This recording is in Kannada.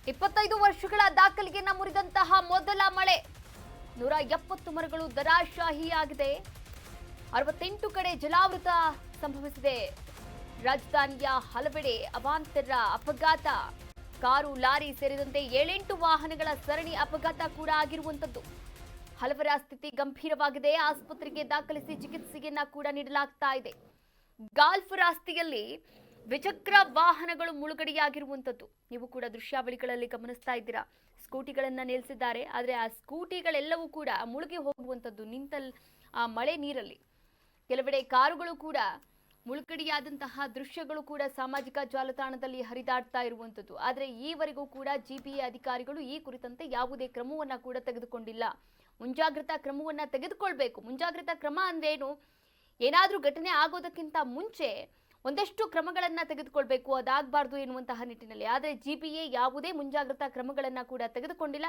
25 ವರ್ಷಗಳ ದಾಖಲೆಯನ್ನ ಮುರಿದಂತಹ ಮೊದಲ ಮಳೆ 170 ಮರಗಳು ದರಾಶಾಹಿಯಾಗಿದೆ. 68 ಕಡೆ ಜಲಾವೃತ ಸಂಭವಿಸಿದೆ. ರಾಜಧಾನಿಯ ಹಲವೆಡೆ ಅವಾಂತರ ಅಪಘಾತ, ಕಾರು ಲಾರಿ ಸೇರಿದಂತೆ 7-8 ವಾಹನಗಳ ಸರಣಿ ಅಪಘಾತ ಕೂಡ ಆಗಿರುವಂತದ್ದು. ಹಲವರ ಸ್ಥಿತಿ ಗಂಭೀರವಾಗಿದೆ. ಆಸ್ಪತ್ರೆಗೆ ದಾಖಲಿಸಿ ಚಿಕಿತ್ಸೆಯನ್ನ ಕೂಡ ನೀಡಲಾಗ್ತಾ ಇದೆ. ಗಾಲ್ಫ್ ರಸ್ತೆಯಲ್ಲಿ ದ್ವಿಚಕ್ರ ವಾಹನಗಳು ಮುಳುಗಡೆಯಾಗಿರುವಂತದ್ದು ನೀವು ಕೂಡ ದೃಶ್ಯಾವಳಿಗಳಲ್ಲಿ ಗಮನಿಸ್ತಾ ಇದ್ದೀರಾ. ಸ್ಕೂಟಿಗಳನ್ನ ನಿಲ್ಲಿಸಿದ್ದಾರೆ, ಆದರೆ ಆ ಸ್ಕೂಟಿಗಳೆಲ್ಲವೂ ಕೂಡ ಮುಳುಗಿ ಹೋಗುವಂತದ್ದು ನಿಂತಲ್ ಆ ಮಳೆ ನೀರಲ್ಲಿ. ಕೆಲವೆಡೆ ಕಾರುಗಳು ಕೂಡ ಮುಳುಗಡೆಯಾದಂತಹ ದೃಶ್ಯಗಳು ಕೂಡ ಸಾಮಾಜಿಕ ಜಾಲತಾಣದಲ್ಲಿ ಹರಿದಾಡ್ತಾ ಇರುವಂತದ್ದು. ಆದರೆ ಈವರೆಗೂ ಕೂಡ ಜಿಪಿಎ ಅಧಿಕಾರಿಗಳು ಈ ಕುರಿತಂತೆ ಯಾವುದೇ ಕ್ರಮವನ್ನ ಕೂಡ ತೆಗೆದುಕೊಂಡಿಲ್ಲ. ಮುಂಜಾಗ್ರತಾ ಕ್ರಮವನ್ನ ತೆಗೆದುಕೊಳ್ಬೇಕು. ಮುಂಜಾಗ್ರತಾ ಕ್ರಮ ಅಂದ್ರೇನು? ಏನಾದ್ರೂ ಘಟನೆ ಆಗೋದಕ್ಕಿಂತ ಮುಂಚೆ ಒಂದಷ್ಟು ಕ್ರಮಗಳನ್ನ ತೆಗೆದುಕೊಳ್ಬೇಕು, ಅದಾಗಬಾರ್ದು ಎನ್ನುವಂತಹ ನಿಟ್ಟಿನಲ್ಲಿ. ಆದರೆ ಜಿಪಿಎ ಯಾವುದೇ ಮುಂಜಾಗ್ರತಾ ಕ್ರಮಗಳನ್ನ ಕೂಡ ತೆಗೆದುಕೊಂಡಿಲ್ಲ.